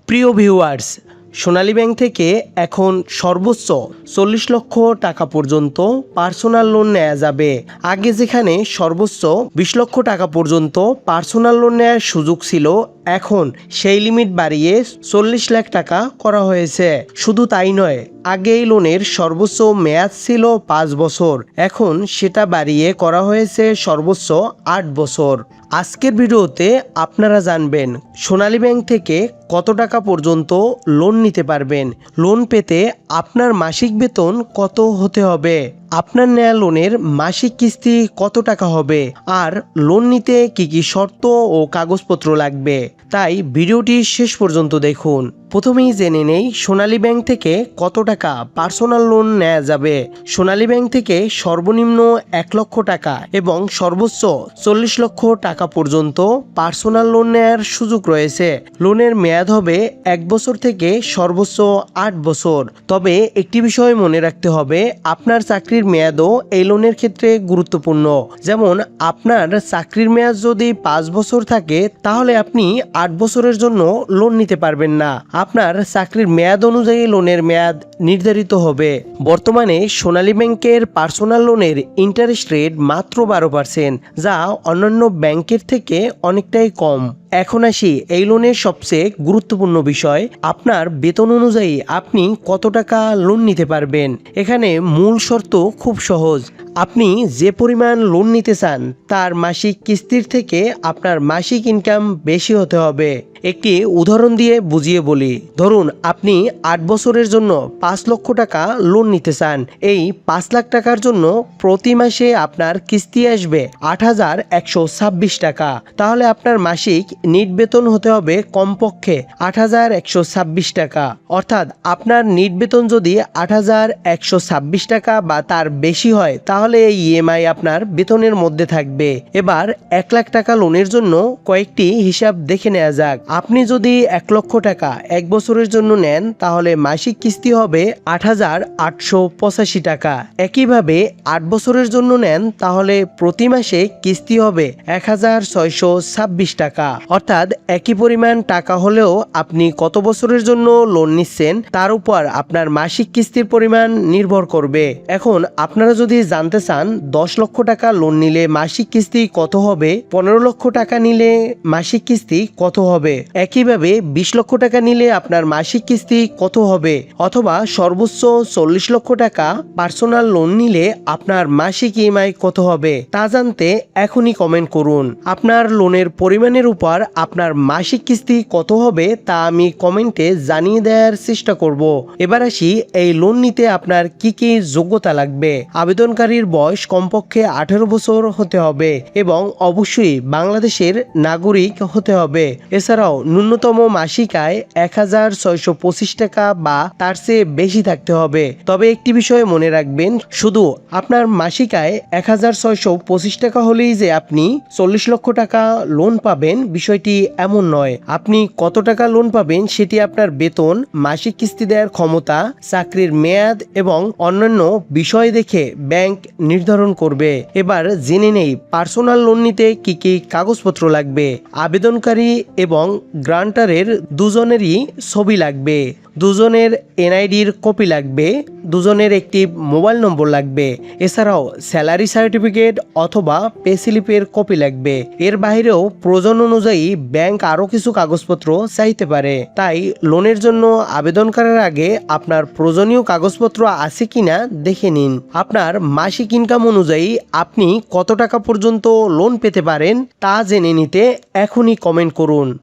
প্রিয় ভিউয়ার্স, সোনালী ব্যাংক থেকে এখন সর্বোচ্চ 40 লক্ষ টাকা পর্যন্ত পার্সোনাল লোন নেওয়া যাবে। আগে যেখানে সর্বোচ্চ 20 লক্ষ টাকা পর্যন্ত পার্সোনাল লোন নেওয়ার সুযোগ ছিল, এখন সেই লিমিট বাড়িয়ে 40 লাখ টাকা করা হয়েছে। শুধু তাই নয়, আগে এই লোনের সর্বোচ্চ মেয়াদ ছিল 5 বছর, এখন সেটা বাড়িয়ে করা হয়েছে সর্বোচ্চ 8 বছর। আজকের ভিডিওতে আপনারা জানবেন সোনালী ব্যাংক থেকে কত টাকা পর্যন্ত লোন নিতে পারবেন, লোন পেতে আপনার মাসিক বেতন কত হতে হবে, আপনার নেয়া লোনের মাসিক কিস্তি কত টাকা হবে, আর লোন নিতে কি কি শর্ত ও কাগজপত্র লাগবে। তাই ভিডিওটি শেষ পর্যন্ত দেখুন। প্রথমেই জেনে নেই সোনালী ব্যাংক থেকে কত টাকা পার্সোনাল লোন নেওয়া যাবে। সোনালী ব্যাংক থেকে সর্বনিম্ন 1 লক্ষ টাকা এবং সর্বোচ্চ 40 লক্ষ টাকা পর্যন্ত পার্সোনাল লোন নেওয়ার সুযোগ রয়েছে। লোনের মেয়াদ হবে 1 বছর থেকে সর্বোচ্চ 8 বছর। তবে একটি বিষয় মনে রাখতে হবে, আপনার চাকরির মেয়াদও এই লোনের ক্ষেত্রে গুরুত্বপূর্ণ। যেমন আপনার চাকরির মেয়াদ যদি 5 বছর থাকে, তাহলে আপনি 8 বছরের জন্য লোন নিতে পারবেন না। আপনার চাকরির মেয়াদ অনুযায়ী লোনের মেয়াদ নির্ধারিত হবে। বর্তমানে সোনালী ব্যাংকের পার্সোনাল লোনের ইন্টারেস্ট রেট মাত্র 12%, যা অন্যান্য ব্যাংকের থেকে অনেকটাই কম। এখন আসি এই লোনের সবচেয়ে গুরুত্বপূর্ণ বিষয়, আপনার বেতন অনুযায়ী আপনি কত টাকা লোন নিতে পারবেন। এখানে মূল শর্ত খুব সহজ, আপনি যে পরিমাণ লোন নিতে চান তার মাসিক কিস্তির থেকে আপনার মাসিক ইনকাম বেশি হতে হবে। একটি উদাহরণ দিয়ে বুঝিয়ে বলি, ধরুন আপনি 8 বছরের জন্য 5 লক্ষ টাকা লোন নিতে চান। এই 5 লাখ টাকার জন্য প্রতি মাসে আপনার কিস্তি আসবে 8,126 টাকা। তাহলে আপনার মাসিক নিট বেতন হতে হবে কমপক্ষে 8,126 টাকা। অর্থাৎ আপনার নিট বেতন যদি 8,126 টাকা বা তার বেশি হয়, তাহলে এই ইএমআই আপনার বেতনের মধ্যে থাকবে। এবার 1 লাখ টাকা লোনের জন্য কয়েকটি হিসাব দেখে নেওয়া যাক। আপনি যদি 1 লক্ষ টাকা 1 বছরের জন্য নেন, তাহলে মাসিক কিস্তি হবে 8,885 টাকা। একইভাবে 8 বছরের জন্য নেন, তাহলে প্রতি মাসে কিস্তি হবে 1,626 টাকা। অর্থাৎ একই পরিমাণ টাকা হলেও আপনি কত বছরের জন্য লোন নিচ্ছেন তার উপর আপনার মাসিক কিস্তির পরিমাণ নির্ভর করবে। এখন আপনারা যদি জানতে চান 10 লক্ষ টাকা লোন নিলে মাসিক কিস্তি কত হবে, 15 লক্ষ টাকা নিলে মাসিক কিস্তি কত হবে, একইভাবে 20 লক্ষ টাকা নিলে আপনার মাসিক কিস্তি কত হবে, অথবা সর্বোচ্চ 40 লক্ষ টাকা পার্সোনাল লোন নিলে আপনার মাসিক ইএমআই কত হবে, তা জানতে এখনই কমেন্ট করুন। আপনার লোনের পরিমাণের উপর আপনার মাসিক কিস্তি কত হবে তা আমি কমেন্টে জানিয়ে দেওয়ার চেষ্টা করব। এবার আসি এই লোন নিতে আপনার কি কি যোগ্যতা লাগবে। আবেদনকারীর বয়স কমপক্ষে 18 বছর হতে হবে এবং অবশ্যই বাংলাদেশের নাগরিক হতে হবে। এছাড়াও ন্যূনতম মাসিক আয় 1,625 টাকা বা তার চেয়ে বেশি থাকতে হবে। তবে একটি বিষয় মনে রাখবেন, শুধু আপনার মাসিক আয় 1,625 টাকা হলেই যে আপনি 40 লক্ষ টাকা লোন পাবেন, বিষয়টি এমন নয়। আপনি কত টাকা লোন পাবেন সেটি আপনার বেতন, মাসিক কিস্তি দেওয়ার ক্ষমতা, চাকরির মেয়াদ এবং অন্যান্য বিষয় দেখে ব্যাংক নির্ধারণ করবে। এবার জেনে নেই পার্সোনাল লোন নিতে কি কি কাগজপত্র লাগবে। আবেদনকারী এবং গ্রান্টারের দুজনেরই ছবি লাগবে, দুজনের এনআইডির কপি লাগবে, দুজনের একটি মোবাইল নম্বর লাগবে। এছাড়াও স্যালারি সার্টিফিকেট অথবা পে স্লিপের কপি লাগবে। এর বাইরেও প্রয়োজন অনুযায়ী ব্যাংক আরও কিছু কাগজপত্র চাইতে পারে। তাই লোনের জন্য আবেদন করার আগে আপনার প্রয়োজনীয় কাগজপত্র আছে কিনা দেখে নিন। আপনার মাসিক ইনকাম অনুযায়ী আপনি কত টাকা পর্যন্ত লোন পেতে পারেন তা জেনে নিতে এখনই কমেন্ট করুন।